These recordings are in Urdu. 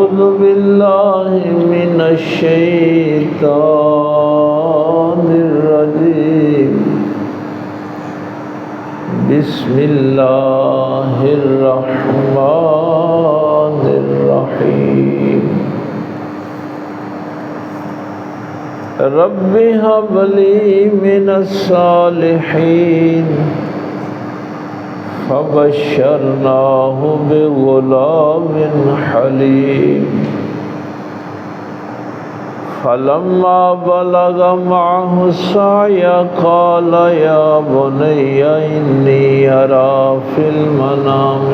أعوذ بالله من الشيطان الرجيم بسم الله الرحمن الرحيم رب هب لي من الصالحين فبشرناه بغلام حليم فلما بلغ معه السعي قال يا بني إني أرى في المنام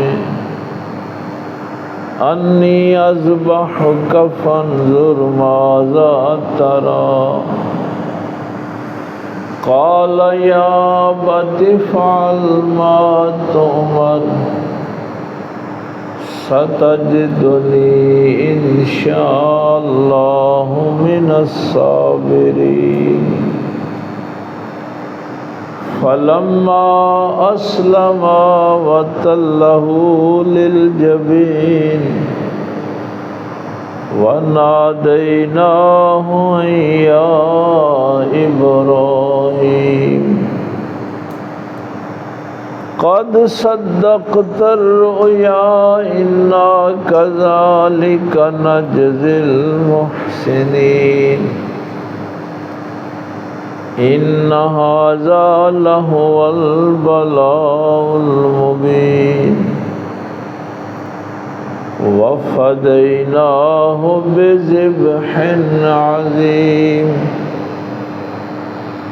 أني أذبحك فانظر ماذا ترى قال يا أبت افعل ما تؤمر ستجدني إن شاء الله من الصابرين فلما أسلما وتله للجبين وناديناه يا إبراهيم قد صدقت الرؤيا إنا كذلك نجزي المحسنين إن هذا لهو البلاء المبين وفديناه بذبح عظيم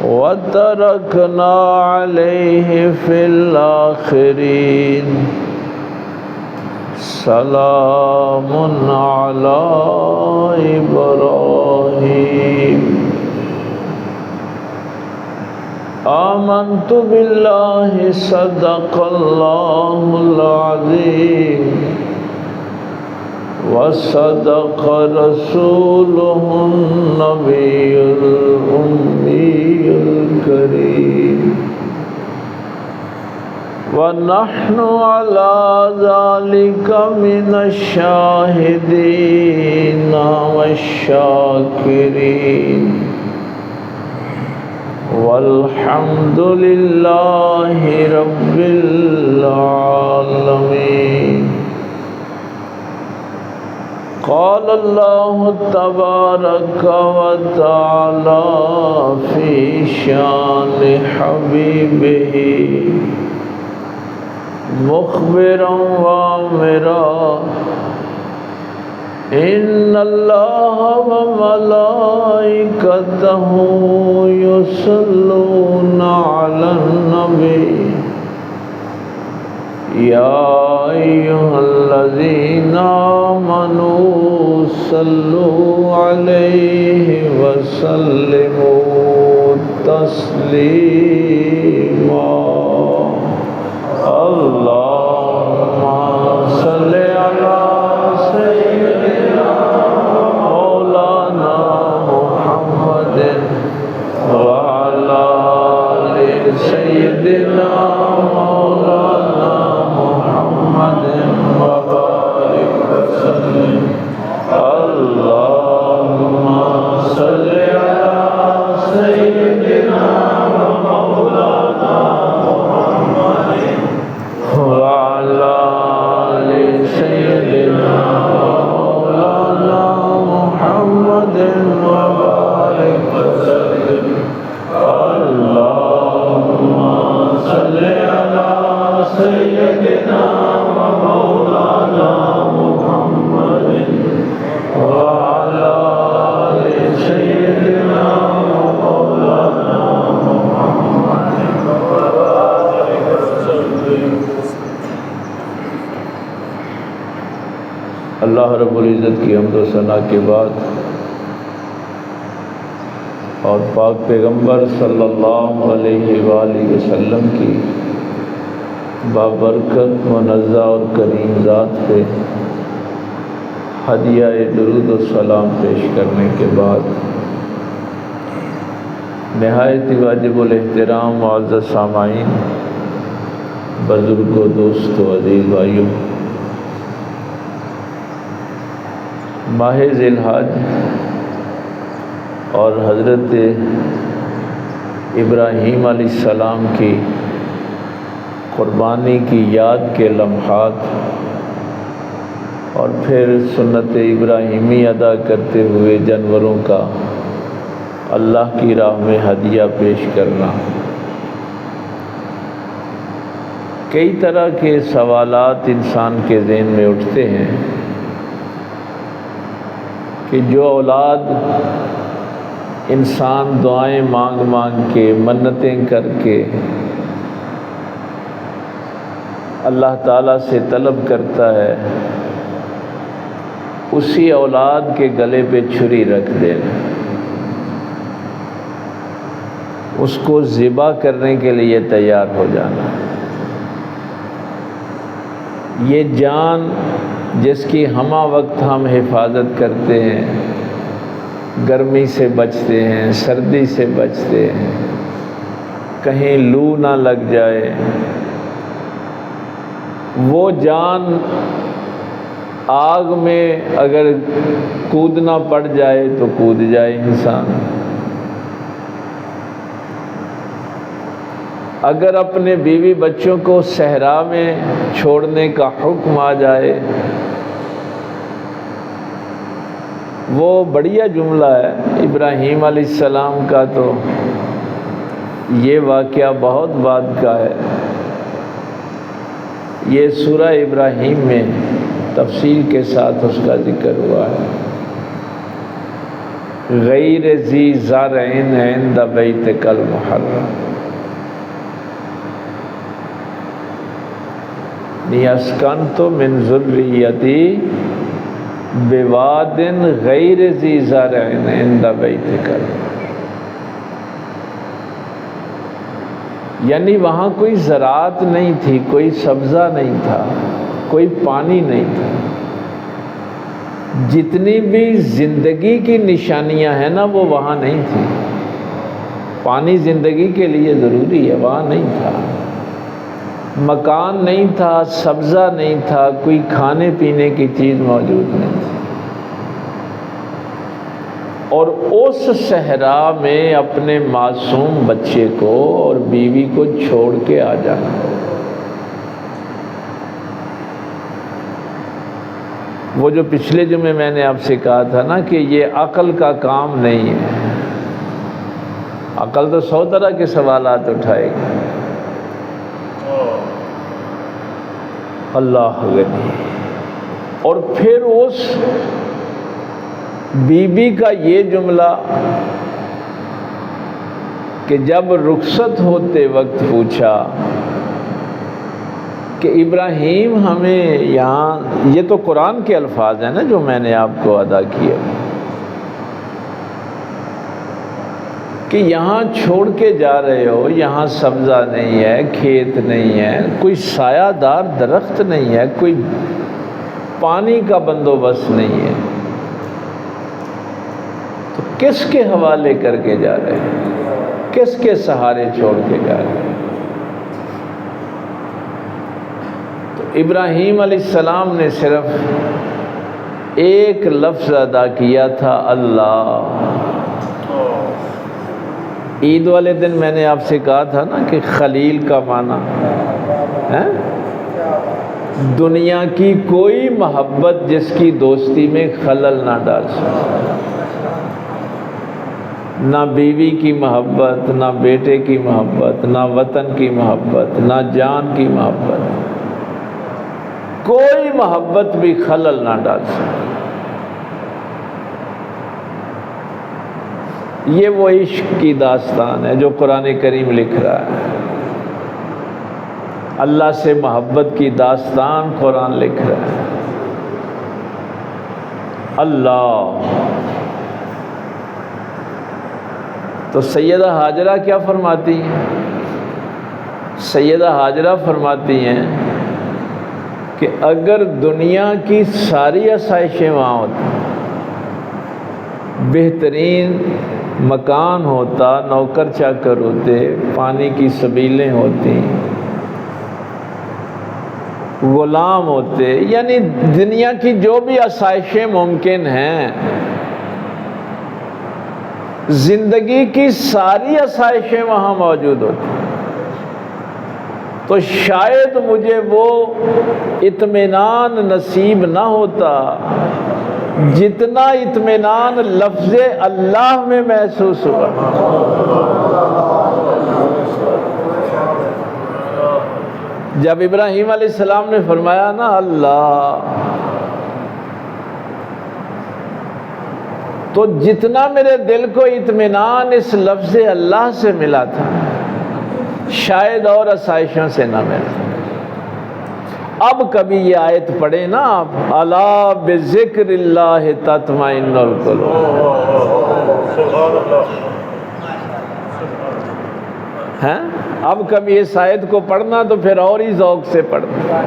وتركنا عليه في الآخرين سلام على إبراهيم آمنت بالله صدق الله العظيم وصدق رسوله النبي الأمي الكريم ونحن على ذلك من الشاهدين والشاكرين والحمد لله رب العالمين قال الله تبارك وتعالى في شان حبيبه مخبرا وامرا إن الله وملائكته يصلون على النبي يا أيها الذين آمنوا صلوا عليه وسلموا تسليما اللهم صل على سيدنا مولانا محمد وعلى آل سيدنا مولانا محمد وبارك وسلم اللهم صل على سيدنا مولانا محمد وعلى آل سيدنا مولانا محمد وبارك وسلم اللهم صل على سيدنا ومولانا محمد وعلى آل سيدنا ومولانا محمد وبارك وسلم. اللہ رب العزت کی حمد و ثنا کے بعد اور پاک پیغمبر صلی اللہ علیہ وآلہ وسلم کی بابرکت منزہ اور کریم ذات پہ ہدیہ درود و سلام پیش کرنے کے بعد نہایت واجب الاحترام معزز سامعین، بزرگوں، دوستوں، عزیز بھائیوں، ماہ ذی الحج اور حضرت ابراہیم علیہ السلام کی قربانی کی یاد کے لمحات اور پھر سنت ابراہیمی ادا کرتے ہوئے جانوروں کا اللہ کی راہ میں ہدیہ پیش کرنا، کئی طرح کے سوالات انسان کے ذہن میں اٹھتے ہیں کہ جو اولاد انسان دعائیں مانگ مانگ کے، منتیں کر کے اللہ تعالیٰ سے طلب کرتا ہے، اسی اولاد کے گلے پہ چھری رکھ دینا، اس کو ذبح کرنے کے لیے تیار ہو جانا۔ یہ جان جس کی ہمہ وقت ہم حفاظت کرتے ہیں، گرمی سے بچتے ہیں، سردی سے بچتے ہیں، کہیں لو نہ لگ جائے، وہ جان آگ میں اگر کودنا پڑ جائے تو کود جائے انسان، اگر اپنے بیوی بچوں کو صحرا میں چھوڑنے کا حکم آ جائے، وہ بڑھیا جملہ ہے ابراہیم علیہ السلام کا، تو یہ واقعہ بہت بعد کا ہے۔ یہ سورہ ابراہیم میں تفصیل کے ساتھ اس کا ذکر ہوا ہے۔ غیر ذی زرع عند بیتک المحرم اسکنت من ذریتی بواد غیر ذی زرع عند بیتک، یعنی وہاں کوئی زراعت نہیں تھی، کوئی سبزہ نہیں تھا، کوئی پانی نہیں تھا، جتنی بھی زندگی کی نشانیاں ہیں نا وہ وہاں نہیں تھی۔ پانی زندگی کے لیے ضروری ہے، وہاں نہیں تھا، مکان نہیں تھا، سبزہ نہیں تھا، کوئی کھانے پینے کی چیز موجود نہیں تھی، اور اس صحرا میں اپنے معصوم بچے کو اور بیوی کو چھوڑ کے آ جانا۔ وہ جو پچھلے جمعے میں نے آپ سے کہا تھا نا کہ یہ عقل کا کام نہیں ہے، عقل تو 100 طرح کے سوالات اٹھائے گی۔ اللہ غنی۔ اور پھر اس بی بی کا یہ جملہ کہ جب رخصت ہوتے وقت پوچھا کہ ابراہیم ہمیں یہاں، یہ تو قرآن کے الفاظ ہیں نا جو میں نے آپ کو ادا کیے، کہ یہاں چھوڑ کے جا رہے ہو، یہاں سبزہ نہیں ہے، کھیت نہیں ہے، کوئی سایہ دار درخت نہیں ہے، کوئی پانی کا بندوبست نہیں ہے، تو کس کے حوالے کر کے جا رہے ہیں، کس کے سہارے چھوڑ کے جا رہے ہیں؟ تو ابراہیم علیہ السلام نے صرف ایک لفظ ادا کیا تھا، اللہ۔ عید والے دن میں نے آپ سے کہا تھا نا کہ خلیل کا معنی ہے دنیا کی کوئی محبت جس کی دوستی میں خلل نہ ڈال سکے، نہ بیوی کی محبت، نہ بیٹے کی محبت، نہ وطن کی محبت، نہ جان کی محبت، کوئی محبت بھی خلل نہ ڈال سکے۔ یہ وہ عشق کی داستان ہے جو قرآن کریم لکھ رہا ہے، اللہ سے محبت کی داستان قرآن لکھ رہا ہے۔ اللہ۔ تو سیدہ ہاجرہ کیا فرماتی ہیں؟ سیدہ ہاجرہ فرماتی ہیں کہ اگر دنیا کی ساری آسائشیں وہاں ہوتی، بہترین مکان ہوتا، نوکر چاکر ہوتے، پانی کی سبیلیں ہوتی، غلام ہوتے، یعنی دنیا کی جو بھی آسائشیں ممکن ہیں، زندگی کی ساری آسائشیں وہاں موجود ہوتی، تو شاید مجھے وہ اطمینان نصیب نہ ہوتا جتنا اطمینان لفظ اللہ میں محسوس ہوا۔ جب ابراہیم علیہ السلام نے فرمایا نا اللہ، تو جتنا میرے دل کو اطمینان اس لفظ اللہ سے ملا تھا شاید اور آسائشوں سے نہ ملا۔ اب کبھی یہ آیت پڑھیں نا آپ، الا بذکر اللہ تطمئن القلوب، ہیں؟ اب کبھی اس آیت کو پڑھنا تو پھر اور ہی ذوق سے پڑھنا۔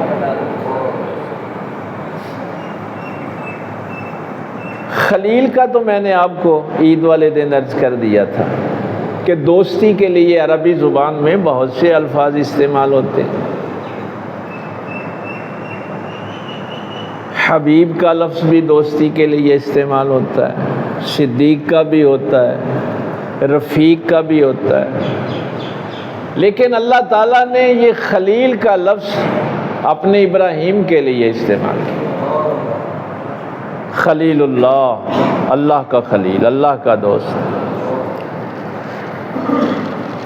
خلیل کا تو میں نے آپ کو عید والے دن عرض کر دیا تھا کہ دوستی کے لیے عربی زبان میں بہت سے الفاظ استعمال ہوتے ہیں۔ حبیب کا لفظ بھی دوستی کے لیے استعمال ہوتا ہے، صدیق کا بھی ہوتا ہے، رفیق کا بھی ہوتا ہے، لیکن اللہ تعالیٰ نے یہ خلیل کا لفظ اپنے ابراہیم کے لیے استعمال کیا۔ خلیل اللہ، اللہ کا خلیل، اللہ کا دوست۔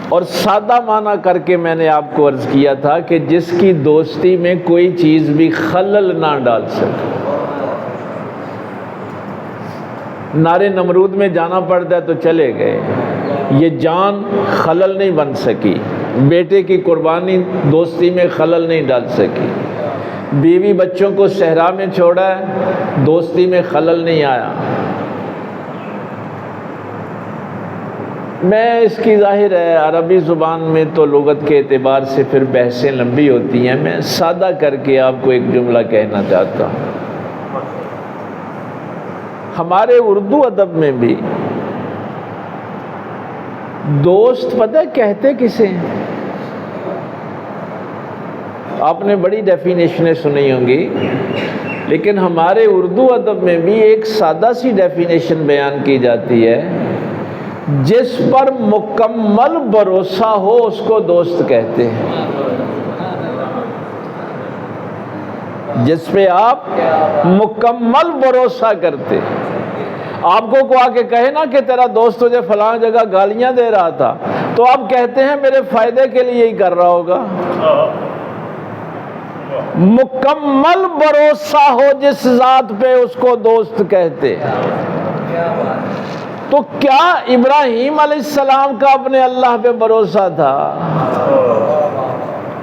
اور سادہ معنی کر کے میں نے آپ کو عرض کیا تھا کہ جس کی دوستی میں کوئی چیز بھی خلل نہ ڈال سکے۔ نارے نمرود میں جانا پڑتا ہے تو چلے گئے، یہ جان خلل نہیں بن سکی، بیٹے کی قربانی دوستی میں خلل نہیں ڈال سکی، بیوی بچوں کو صحرا میں چھوڑا ہے، دوستی میں خلل نہیں آیا۔ میں اس کی ظاہر ہے عربی زبان میں تو لغت کے اعتبار سے پھر بحثیں لمبی ہوتی ہیں، میں سادہ کر کے آپ کو ایک جملہ کہنا چاہتا ہوں۔ ہمارے اردو ادب میں بھی دوست پتہ کہتے کسے ہیں؟ آپ نے بڑی ڈیفینیشنیں سنی ہوں گی، لیکن ہمارے اردو ادب میں بھی ایک سادہ سی ڈیفینیشن بیان کی جاتی ہے، جس پر مکمل بھروسہ ہو اس کو دوست کہتے ہیں۔ جس پہ آپ مکمل بھروسہ کرتے، آپ کو کوئی آ کے کہے نا کہ تیرا دوست تجھے فلاں جگہ گالیاں دے رہا تھا، تو آپ کہتے ہیں میرے فائدے کے لیے ہی کر رہا ہوگا۔ مکمل بھروسہ ہو جس ذات پہ اس کو دوست کہتے۔ تو کیا ابراہیم علیہ السلام کا اپنے اللہ پہ بھروسہ تھا؟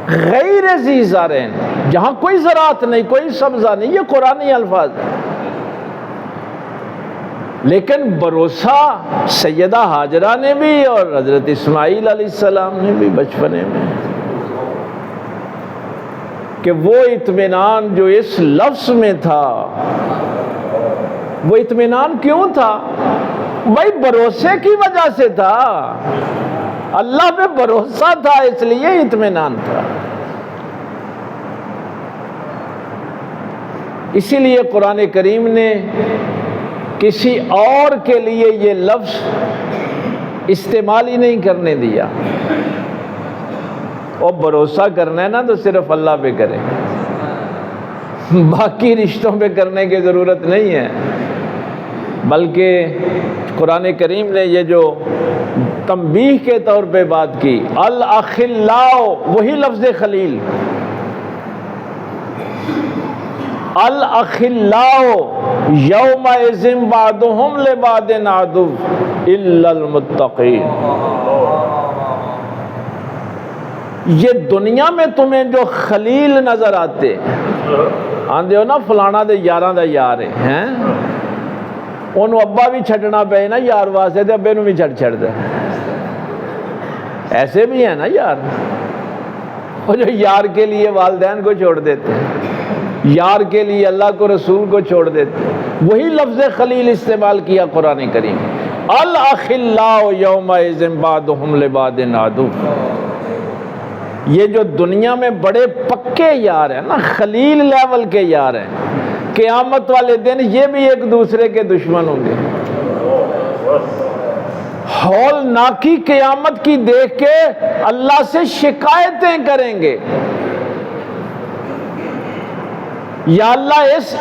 غیر ذی زرعٍ، جہاں کوئی زراعت نہیں، کوئی سبزہ نہیں، یہ قرآنی الفاظ ہے، لیکن بھروسہ سیدہ ہاجرہ نے بھی اور حضرت اسماعیل علیہ السلام نے بھی بچپنے میں، کہ وہ اطمینان جو اس لفظ میں تھا، وہ اطمینان کیوں تھا؟ بھائی بھروسے کی وجہ سے تھا، اللہ پہ بھروسہ تھا اس لیے اطمینان تھا۔ اسی لیے قرآن کریم نے کسی اور کے لیے یہ لفظ استعمال ہی نہیں کرنے دیا۔ اور بھروسہ کرنا ہے نا تو صرف اللہ پہ کریں، باقی رشتوں پہ کرنے کی ضرورت نہیں ہے۔ بلکہ قرآن کریم نے یہ جو تنبیہ کے طور پہ بات کی، الاخلاء، وہی لفظ خلیل، الاخلاء یومئذ بعضهم لبعض عدو الا المتقین۔ یہ دنیا میں تمہیں جو خلیل نظر آتے آندے ہو نا، فلانا دے یاراں دا یار ہیں، انہوں ابا بھی چھڑنا پے نا یار واسطے، تے ابے نو بھی چھڑ دے، ایسے بھی ہیں نا یار، وہ جو یار کے لیے والدین کو چھوڑ دیتے ہیں، یار کے لیے اللہ کو رسول کو چھوڑ دیتے ہیں۔ وہی لفظ خلیل استعمال کیا قرآن کریم، الاخلاء یومئذ بعضهم لبعض عدو۔ یہ جو دنیا میں بڑے پکے یار ہیں نا، خلیل لیول کے یار ہیں، قیامت والے دن یہ بھی ایک دوسرے کے دشمن ہوں گے۔ ہول ناکی قیامت کی دیکھ کے اللہ سے شکایتیں کریں گے، یا اللہ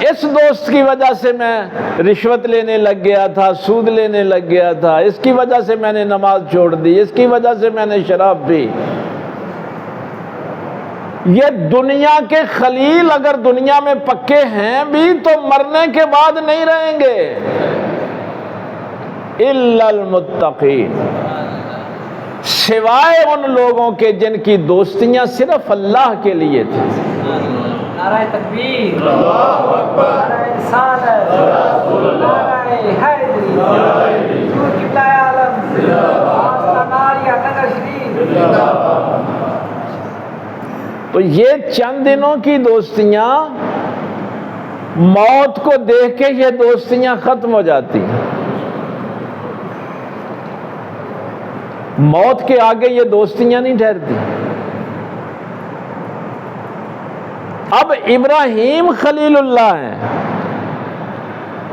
اس دوست کی وجہ سے میں رشوت لینے لگ گیا تھا، سود لینے لگ گیا تھا، اس کی وجہ سے میں نے نماز چھوڑ دی، اس کی وجہ سے میں نے شراب پی۔ یہ دنیا کے خلیل اگر دنیا میں پکے ہیں بھی تو مرنے کے بعد نہیں رہیں گے، الا المتقین، سوائے ان لوگوں کے جن کی دوستیاں صرف اللہ کے لیے تھیں۔ نعرہ تکبیر، اللہ اکبر، نعرہ رسالت، نعرہ حیدری، حضور قبلہ عالم، واسطہ ناریہ نگر شریف۔ تو یہ چند دنوں کی دوستیاں، موت کو دیکھ کے یہ دوستیاں ختم ہو جاتی ہیں۔ موت کے آگے یہ دوستیاں نہیں ٹھہرتی۔ اب ابراہیم خلیل اللہ ہیں،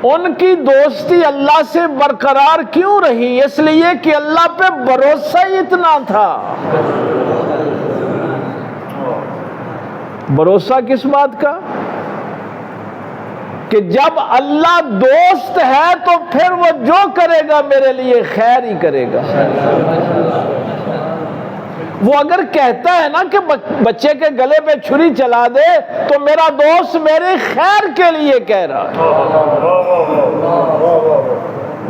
ان کی دوستی اللہ سے برقرار کیوں رہی؟ اس لیے کہ اللہ پہ بھروسہ ہی اتنا تھا۔ بھروسہ کس بات کا؟ کہ جب اللہ دوست ہے تو پھر وہ جو کرے گا میرے لیے خیر ہی کرے گا۔ وہ اگر کہتا ہے نا کہ بچے کے گلے پہ چھری چلا دے تو میرا دوست میرے خیر کے لیے کہہ رہا ہے،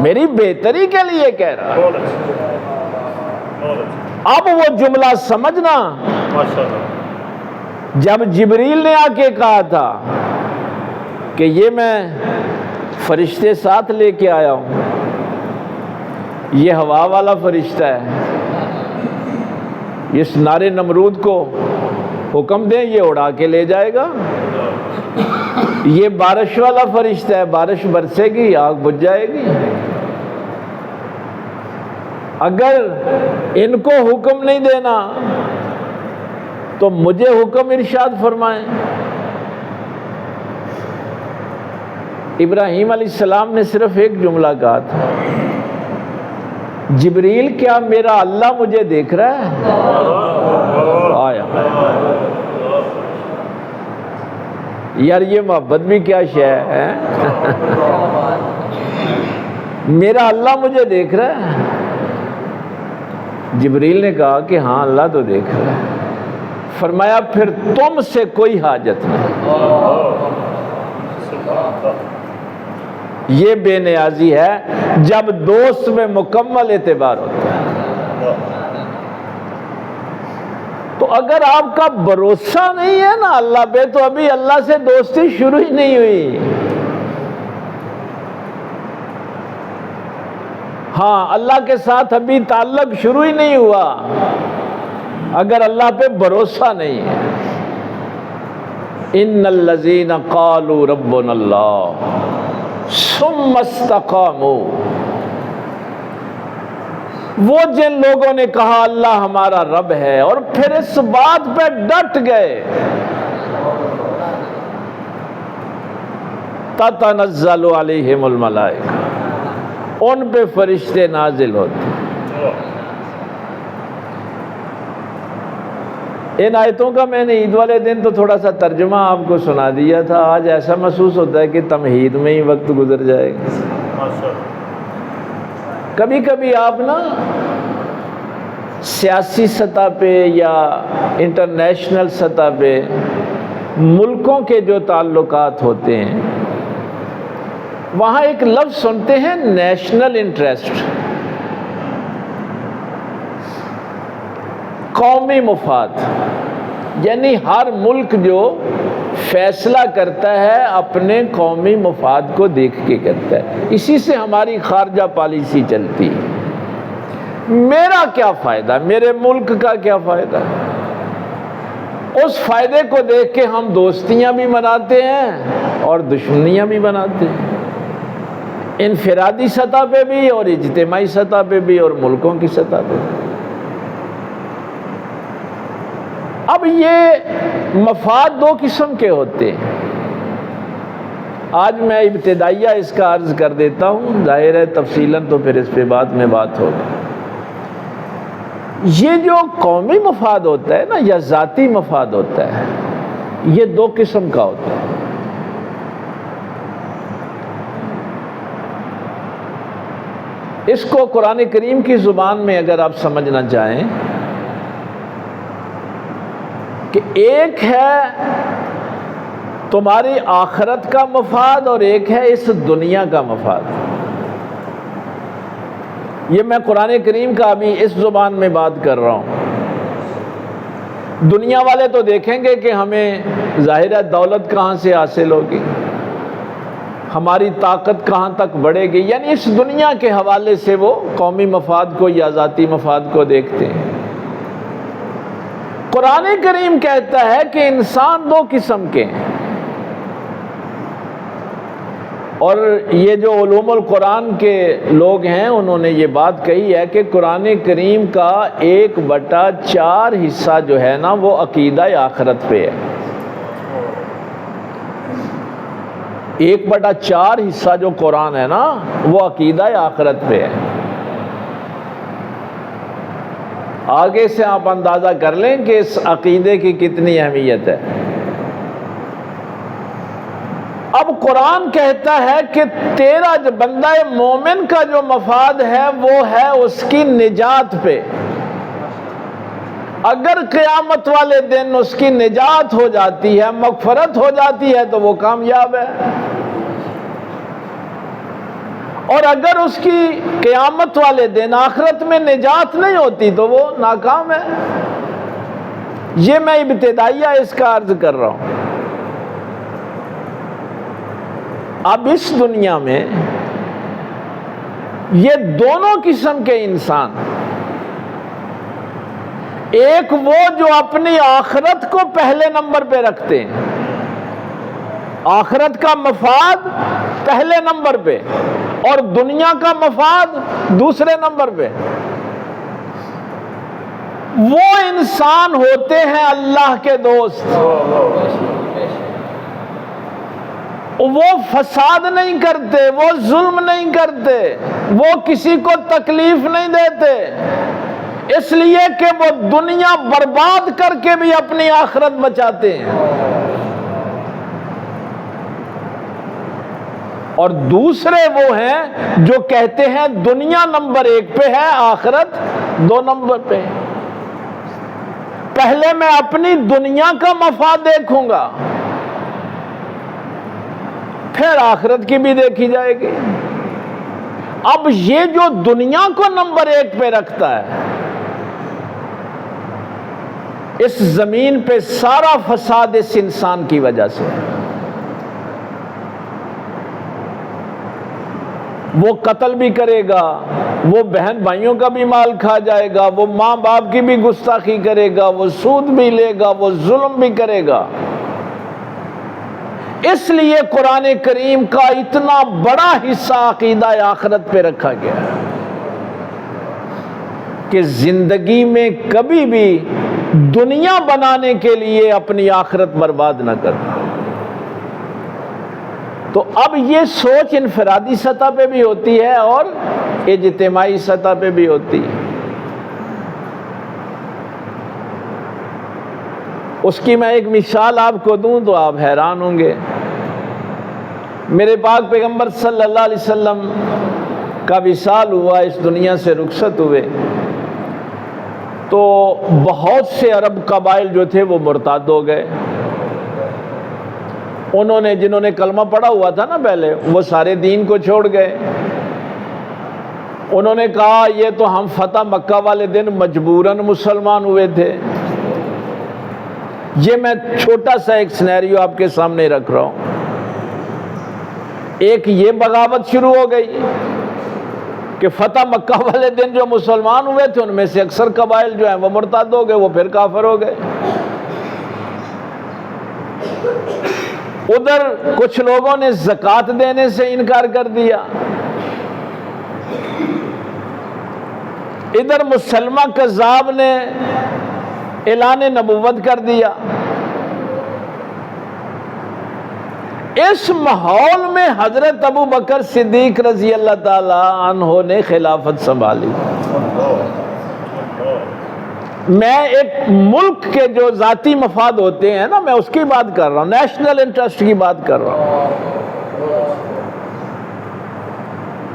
میری بہتری کے لیے کہہ رہا ہے۔ اب وہ جملہ سمجھنا، جب جبریل نے آ کے کہا تھا کہ یہ میں فرشتے ساتھ لے کے آیا ہوں، یہ ہوا والا فرشتہ ہے، اس نارے نمرود کو حکم دیں یہ اڑا کے لے جائے گا، یہ بارش والا فرشتہ ہے، بارش برسے گی آگ بجھ جائے گی۔ اگر ان کو حکم نہیں دینا تو مجھے حکم ارشاد فرمائیں۔ ابراہیم علیہ السلام نے صرف ایک جملہ کہا تھا، جبریل کیا میرا اللہ مجھے دیکھ رہا ہے؟ آیا یار یہ محبت بھی کیا شے ہے، میرا اللہ مجھے دیکھ رہا ہے؟ جبریل نے کہا کہ ہاں اللہ تو دیکھ رہا ہے۔ فرمایا پھر تم سے کوئی حاجت نہیں، یہ بے نیازی ہے جب دوست میں مکمل اعتبار ہوتا ہے۔ تو اگر آپ کا بھروسہ نہیں ہے نا اللہ پہ تو ابھی اللہ سے دوستی شروع ہی نہیں ہوئی۔ ہاں اللہ کے ساتھ ابھی تعلق شروع ہی نہیں ہوا اگر اللہ پہ بھروسہ نہیں ہے۔ ان الذین قالوا ربنا اللہ ثم استقاموا، وہ جن لوگوں نے کہا اللہ ہمارا رب ہے اور پھر اس بات پہ ڈٹ گئے، تتنزل علیہم الملائکہ، ان پہ فرشتے نازل ہوتے۔ ان آیتوں کا میں نے عید والے دن تو تھوڑا سا ترجمہ آپ کو سنا دیا تھا، آج ایسا محسوس ہوتا ہے کہ تمہید میں ہی وقت گزر جائے گا۔ کبھی کبھی آپ نا سیاسی سطح پہ یا انٹرنیشنل سطح پہ ملکوں کے جو تعلقات ہوتے ہیں وہاں ایک لفظ سنتے ہیں نیشنل انٹرسٹ، قومی مفاد، یعنی ہر ملک جو فیصلہ کرتا ہے اپنے قومی مفاد کو دیکھ کے کرتا ہے، اسی سے ہماری خارجہ پالیسی چلتی ہے۔ میرا کیا فائدہ، میرے ملک کا کیا فائدہ، اس فائدے کو دیکھ کے ہم دوستیاں بھی مناتے ہیں اور دشمنیاں بھی بناتے ہیں، انفرادی سطح پہ بھی اور اجتماعی سطح پہ بھی اور ملکوں کی سطح پہ بھی۔ اب یہ مفاد دو قسم کے ہوتے ہیں. آج میں ابتدائیہ اس کا عرض کر دیتا ہوں، ظاہر ہے تفصیلاً تو پھر اس پہ بعد میں بات ہوگی. یہ جو قومی مفاد ہوتا ہے نا یا ذاتی مفاد ہوتا ہے، یہ دو قسم کا ہوتا ہے. اس کو قرآن کریم کی زبان میں اگر آپ سمجھنا چاہیں کہ ایک ہے تمہاری آخرت کا مفاد اور ایک ہے اس دنیا کا مفاد. یہ میں قرآن کریم کا ابھی اس زبان میں بات کر رہا ہوں. دنیا والے تو دیکھیں گے کہ ہمیں ظاہر ہے دولت کہاں سے حاصل ہوگی، ہماری طاقت کہاں تک بڑھے گی، یعنی اس دنیا کے حوالے سے وہ قومی مفاد کو یا ذاتی مفاد کو دیکھتے ہیں. قرآن کریم کہتا ہے کہ انسان دو قسم کے ہیں. اور یہ جو علوم القرآن کے لوگ ہیں انہوں نے یہ بات کہی ہے کہ قرآن کریم کا 1/4 حصہ جو ہے نا وہ عقیدہ آخرت پہ ہے. 1/4 حصہ جو قرآن ہے نا وہ عقیدہ آخرت پہ ہے. آگے سے آپ اندازہ کر لیں کہ اس عقیدے کی کتنی اہمیت ہے. اب قرآن کہتا ہے کہ تیرا جو بندہ مومن کا جو مفاد ہے وہ ہے اس کی نجات پہ. اگر قیامت والے دن اس کی نجات ہو جاتی ہے، مغفرت ہو جاتی ہے تو وہ کامیاب ہے، اور اگر اس کی قیامت والے دن آخرت میں نجات نہیں ہوتی تو وہ ناکام ہے. یہ میں ابتدائیہ اس کا عرض کر رہا ہوں. اب اس دنیا میں یہ دونوں قسم کے انسان، ایک وہ جو اپنی آخرت کو پہلے نمبر پہ رکھتے ہیں، آخرت کا مفاد پہلے نمبر پہ اور دنیا کا مفاد دوسرے نمبر پہ، وہ انسان ہوتے ہیں اللہ کے دوست. وہ فساد نہیں کرتے، وہ ظلم نہیں کرتے، وہ کسی کو تکلیف نہیں دیتے، اس لیے کہ وہ دنیا برباد کر کے بھی اپنی آخرت بچاتے ہیں. اور دوسرے وہ ہیں جو کہتے ہیں دنیا نمبر 1 پہ ہے، آخرت 2 نمبر پہ. پہلے میں اپنی دنیا کا مفاد دیکھوں گا، پھر آخرت کی بھی دیکھی جائے گی. اب یہ جو دنیا کو نمبر 1 پہ رکھتا ہے، اس زمین پہ سارا فساد اس انسان کی وجہ سے. وہ قتل بھی کرے گا، وہ بہن بھائیوں کا بھی مال کھا جائے گا، وہ ماں باپ کی بھی گستاخی کرے گا، وہ سود بھی لے گا، وہ ظلم بھی کرے گا. اس لیے قرآن کریم کا اتنا بڑا حصہ عقیدہ آخرت پہ رکھا گیا ہے کہ زندگی میں کبھی بھی دنیا بنانے کے لیے اپنی آخرت برباد نہ کرنا. تو اب یہ سوچ انفرادی سطح پہ بھی ہوتی ہے اور اجتماعی سطح پہ بھی ہوتی ہے. اس کی میں ایک مثال آپ کو دوں تو آپ حیران ہوں گے. میرے پاک پیغمبر صلی اللہ علیہ وسلم کا وصال ہوا، اس دنیا سے رخصت ہوئے، تو بہت سے عرب قبائل جو تھے وہ مرتد ہو گئے. انہوں نے جنہوں نے کلمہ پڑھا ہوا تھا نا پہلے، وہ سارے دین کو چھوڑ گئے. انہوں نے کہا یہ تو ہم فتح مکہ والے دن مجبوراً مسلمان ہوئے تھے. یہ میں چھوٹا سا ایک سینیریو آپ کے سامنے رکھ رہا ہوں. ایک یہ بغاوت شروع ہو گئی کہ فتح مکہ والے دن جو مسلمان ہوئے تھے ان میں سے اکثر قبائل جو ہیں وہ مرتد ہو گئے، وہ پھر کافر ہو گئے. ادھر کچھ لوگوں نے زکوٰۃ دینے سے انکار کر دیا. ادھر مسلمہ کذاب نے اعلان نبوت کر دیا۔ اس ماحول میں حضرت ابو بکر صدیق رضی اللہ تعالی عنہ نے خلافت سنبھالی۔ میں ایک ملک کے جو ذاتی مفاد ہوتے ہیں نا، میں اس کی بات کر رہا ہوں، نیشنل انٹرسٹ کی بات کر رہا ہوں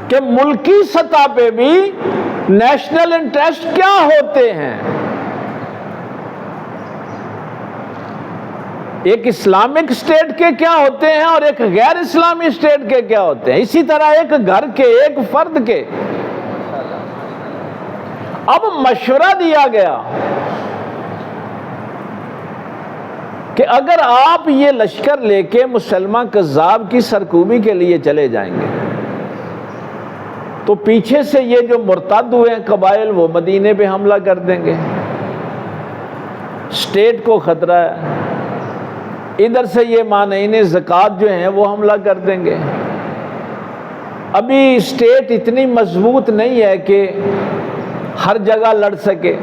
کہ ملکی سطح پہ بھی نیشنل انٹرسٹ کیا ہوتے ہیں۔ ایک اسلامک اسٹیٹ کے کیا ہوتے ہیں اور ایک غیر اسلامی اسٹیٹ کے کیا ہوتے ہیں، اسی طرح ایک گھر کے، ایک فرد کے۔ اب مشورہ دیا گیا کہ اگر آپ یہ لشکر لے کے مسلمہ کذاب کی سرکوبی کے لیے چلے جائیں گے تو پیچھے سے یہ جو مرتد ہوئے ہیں قبائل وہ مدینے پہ حملہ کر دیں گے، اسٹیٹ کو خطرہ ہے۔ ادھر سے یہ مانعین زکوٰۃ جو ہیں وہ حملہ کر دیں گے۔ ابھی اسٹیٹ اتنی مضبوط نہیں ہے کہ ہر جگہ لڑ سکے۔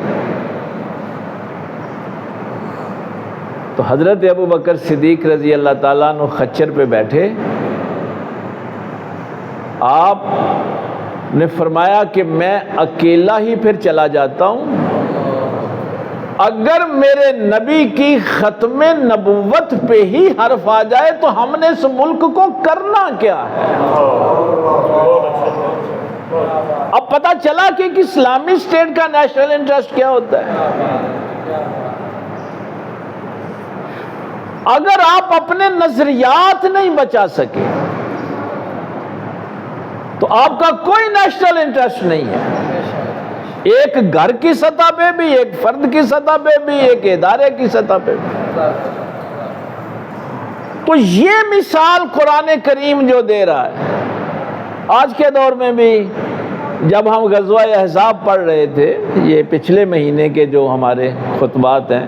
تو حضرت ابو بکر صدیق رضی اللہ تعالیٰ عنہ خچر پہ بیٹھے، آپ نے فرمایا کہ میں اکیلا ہی پھر چلا جاتا ہوں، اگر میرے نبی کی ختم نبوت پہ ہی حرف آ جائے تو ہم نے اس ملک کو کرنا کیا ہے۔ اب پتہ چلا کہ اسلامی اسٹیٹ کا نیشنل انٹرسٹ کیا ہوتا ہے۔ اگر آپ اپنے نظریات نہیں بچا سکے تو آپ کا کوئی نیشنل انٹرسٹ نہیں ہے، ایک گھر کی سطح پہ بھی، ایک فرد کی سطح پہ بھی، ایک ادارے کی سطح پہ بھی۔ تو یہ مثال قرآن کریم جو دے رہا ہے، آج کے دور میں بھی جب ہم غزوہ احزاب پڑھ رہے تھے، یہ پچھلے مہینے کے جو ہمارے خطبات ہیں،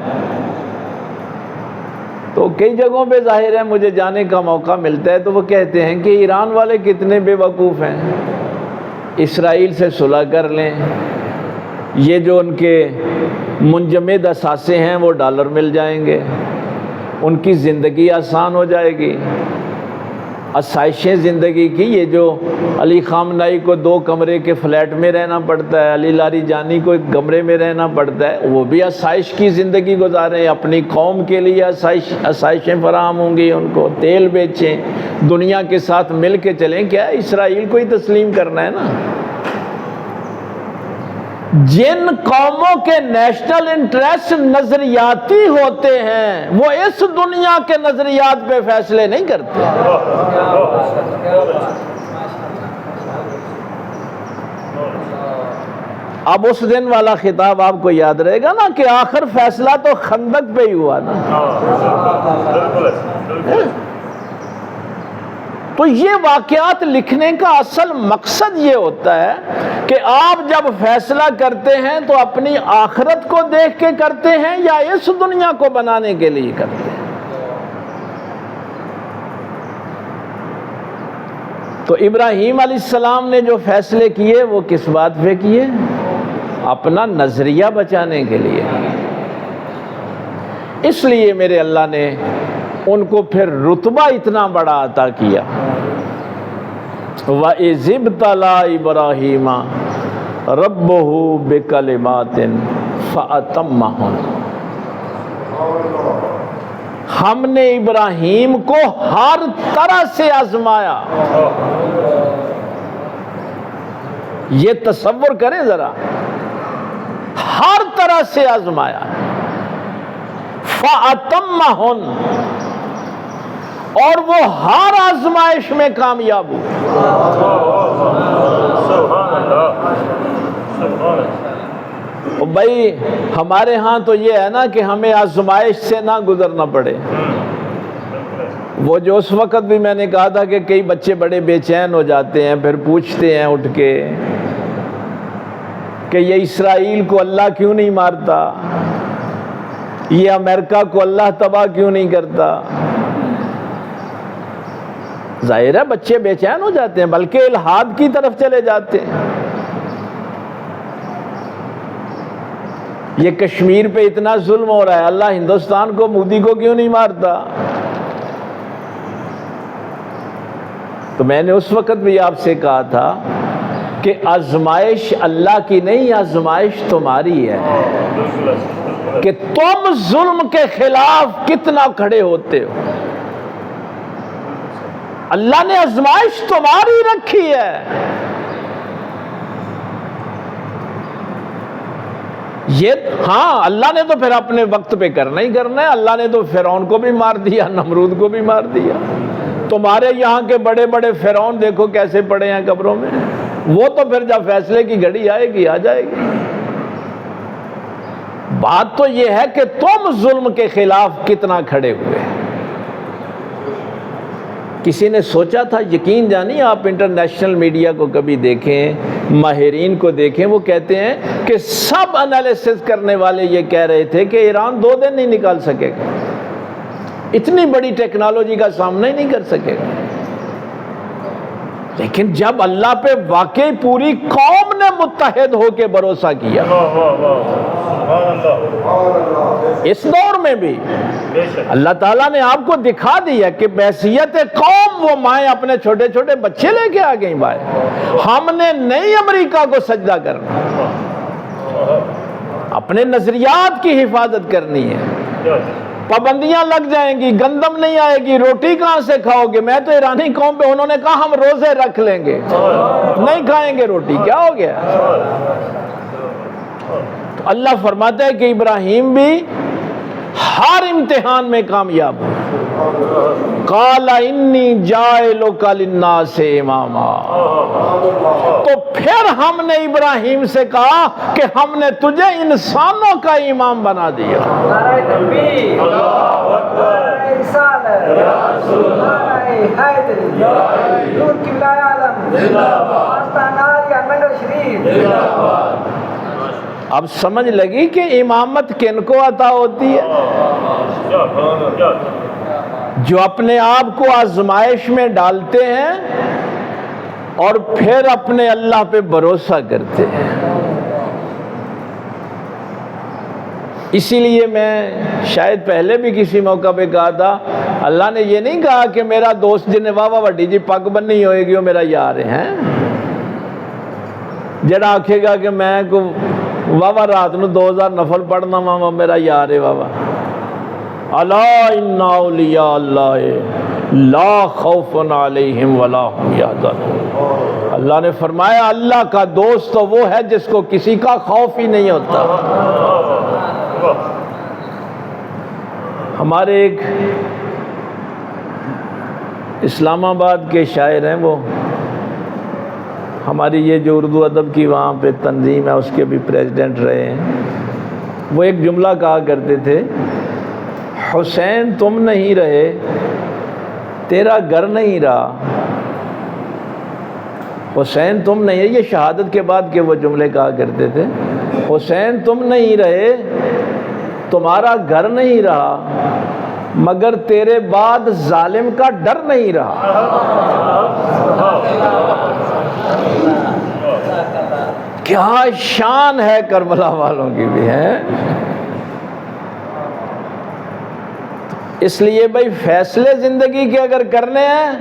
تو کئی جگہوں پہ ظاہر ہے مجھے جانے کا موقع ملتا ہے تو وہ کہتے ہیں کہ ایران والے کتنے بے وقوف ہیں، اسرائیل سے صلح کر لیں، یہ جو ان کے منجمد اثاثے ہیں وہ ڈالر مل جائیں گے، ان کی زندگی آسان ہو جائے گی۔ آسائشیں زندگی کی، یہ جو علی خامنائی کو 2 کمرے کے فلیٹ میں رہنا پڑتا ہے، علی لاری جانی کو 1 کمرے میں رہنا پڑتا ہے، وہ بھی آسائش کی زندگی گزاریں، اپنی قوم کے لیے آسائشیں فراہم ہوں گی، ان کو تیل بیچیں، دنیا کے ساتھ مل کے چلیں۔ کیا اسرائیل کو ہی تسلیم کرنا ہے نا؟ جن قوموں کے نیشنل انٹرسٹ نظریاتی ہوتے ہیں وہ اس دنیا کے نظریات پہ فیصلے نہیں کرتے۔ اب اس دن والا خطاب آپ کو یاد رہے گا نا کہ آخر فیصلہ تو خندق پہ ہی ہوا نا۔ تو یہ واقعات لکھنے کا اصل مقصد یہ ہوتا ہے کہ آپ جب فیصلہ کرتے ہیں تو اپنی آخرت کو دیکھ کے کرتے ہیں یا اس دنیا کو بنانے کے لیے کرتے ہیں۔ تو ابراہیم علیہ السلام نے جو فیصلے کیے وہ کس بات پہ کیے؟ اپنا نظریہ بچانے کے لیے۔ اس لیے میرے اللہ نے ان کو پھر رتبہ اتنا بڑا عطا کیا۔ وَإِذِ ابْتَلَىٰ إِبْرَاهِيمَ رَبُّهُ بِكَلِمَاتٍ فَأَتَمَّهُنَّ، ہم نے ابراہیم کو ہر طرح سے آزمایا۔ یہ تصور کریں ذرا، ہر طرح سے آزمایا۔ فَأَتَمَّهُنَّ، اور وہ ہر آزمائش میں کامیاب ہو۔ بھائی ہمارے ہاں تو یہ ہے نا کہ ہمیں آزمائش سے نہ گزرنا پڑے۔ وہ جو اس وقت بھی میں نے کہا تھا کہ کئی بچے بڑے بے چین ہو جاتے ہیں، پھر پوچھتے ہیں اٹھ کے کہ یہ اسرائیل کو اللہ کیوں نہیں مارتا، یہ امریکہ کو اللہ تباہ کیوں نہیں کرتا۔ ظاہر ہے بچے بے چین ہو جاتے ہیں، بلکہ الحاد کی طرف چلے جاتے ہیں۔ یہ کشمیر پہ اتنا ظلم ہو رہا ہے، اللہ ہندوستان کو، مودی کو کیوں نہیں مارتا؟ تو میں نے اس وقت بھی آپ سے کہا تھا کہ آزمائش اللہ کی نہیں، آزمائش تمہاری ہے کہ تم ظلم کے خلاف کتنا کھڑے ہوتے ہو۔ اللہ نے آزمائش تمہاری رکھی ہے۔ یہ ہاں، اللہ نے تو پھر اپنے وقت پہ کرنا ہی کرنا ہے۔ اللہ نے تو فرعون کو بھی مار دیا، نمرود کو بھی مار دیا۔ تمہارے یہاں کے بڑے بڑے فرعون دیکھو کیسے پڑے ہیں قبروں میں، وہ تو پھر جب فیصلے کی گھڑی آئے گی آ جائے گی۔ بات تو یہ ہے کہ تم ظلم کے خلاف کتنا کھڑے ہوئے۔ کسی نے سوچا تھا؟ یقین جانی آپ انٹرنیشنل میڈیا کو کبھی دیکھیں، ماہرین کو دیکھیں، وہ کہتے ہیں کہ سب انالیسس کرنے والے یہ کہہ رہے تھے کہ ایران 2 دن نہیں نکال سکے گا، اتنی بڑی ٹیکنالوجی کا سامنا ہی نہیں کر سکے گا۔ لیکن جب اللہ پہ واقعی پوری قوم نے متحد ہو کے بھروسہ کیا، اس دور میں بھی اللہ تعالیٰ نے آپ کو دکھا دیا کہ بحیثیت قوم وہ مائیں اپنے چھوٹے چھوٹے بچے لے کے آ گئیں بھائی۔ ہم نے نہیں امریکہ کو سجدہ کرنا، اپنے نظریات کی حفاظت کرنی ہے۔ پابندیاں لگ جائیں گی، گندم نہیں آئے گی، روٹی کہاں سے کھاؤ گے؟ میں تو ایرانی قوم پہ، انہوں نے کہا ہم روزے رکھ لیں گے، نہیں کھائیں گے روٹی، کیا ہو گیا؟ تو اللہ فرماتا ہے کہ ابراہیم بھی ہر امتحان میں کامیاب ہو۔ قال انی جاعلک للناس اماما، تو پھر ہم نے ابراہیم سے کہا کہ ہم نے تجھے انسانوں کا امام بنا دیا۔ نعرہ تکبیر، نعرہ رسالت، نعرہ حیدری، نور قبلہ عالم، آستان عالیہ نگر شریف۔ اب سمجھ لگی کہ امامت کن کو عطا ہوتی ہے؟ جو اپنے آپ کو آزمائش میں ڈالتے ہیں اور پھر اپنے اللہ پہ بھروسہ کرتے ہیں۔ اسی لیے میں شاید پہلے بھی کسی موقع پہ کہا تھا، اللہ نے یہ نہیں کہا کہ میرا دوست جن واہ وڈی جی پگ بننی ہوئے گی وہ میرا یار ہے، جڑا آکھے گا کہ میں کو واہ رات نو 2000 نفل پڑھنا وا میرا یار ہے واہ۔ الا ان اولیاء اللہ لا خوف علیہم ولا هم یحزنون۔ اللہ نے فرمایا اللہ کا دوست تو وہ ہے جس کو کسی کا خوف ہی نہیں ہوتا۔ ہمارے ایک اسلام آباد کے شاعر ہیں، وہ ہماری یہ جو اردو ادب کی وہاں پہ تنظیم ہے اس کے بھی پریزیڈنٹ رہے ہیں، وہ ایک جملہ کہا کرتے تھے، حسین تم نہیں رہے تیرا گھر نہیں رہا، حسین تم نہیں، یہ شہادت کے بعد کے وہ جملے کہا کرتے تھے، حسین تم نہیں رہے تمہارا گھر نہیں رہا، مگر تیرے بعد ظالم کا ڈر نہیں رہا۔ کیا شان ہے کربلا والوں کی بھی ہے۔ اس لیے بھائی فیصلے زندگی کے اگر کرنے ہیں،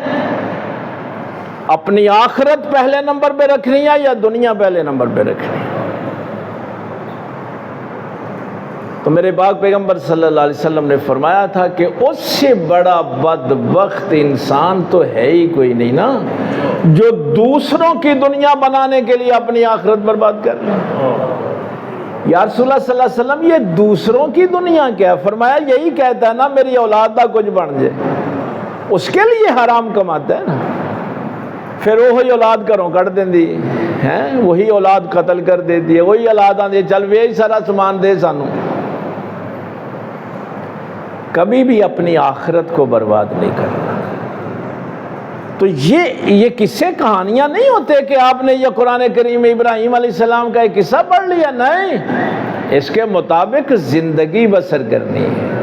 اپنی آخرت پہلے نمبر پہ رکھنی ہے یا دنیا پہلے نمبر پہ رکھنی ہے؟ تو میرے پاک پیغمبر صلی اللہ علیہ وسلم نے فرمایا تھا کہ اس سے بڑا بدبخت انسان تو ہے ہی کوئی نہیں نا، جو دوسروں کی دنیا بنانے کے لیے اپنی آخرت برباد کر لے۔ یا رسول اللہ صلی اللہ علیہ وسلم یہ دوسروں کی دنیا کیا ہے؟ فرمایا یہی کہتا ہے نا میری اولاد دا کچھ بن جائے، اس کے لیے حرام کماتا ہے نا، پھر وہی اولاد گھروں کٹ دیندی ہے، وہی اولاد قتل کر دیتی ہے، وہی اولاد آندی چل وہی سارا سامان دے سانو۔ کبھی بھی اپنی آخرت کو برباد نہیں کرنا۔ تو یہ قصے کہانیاں نہیں ہوتے کہ آپ نے یہ قرآن کریم ابراہیم علیہ السلام کا ایک قصہ پڑھ لیا، نہیں، اس کے مطابق زندگی بسر کرنی ہے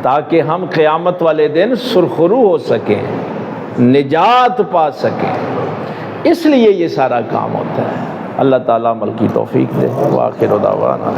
تاکہ ہم قیامت والے دن سرخرو ہو سکیں، نجات پا سکیں۔ اس لیے یہ سارا کام ہوتا ہے۔ اللہ تعالیٰ عمل کی توفیق دے۔ وآخر دعوانا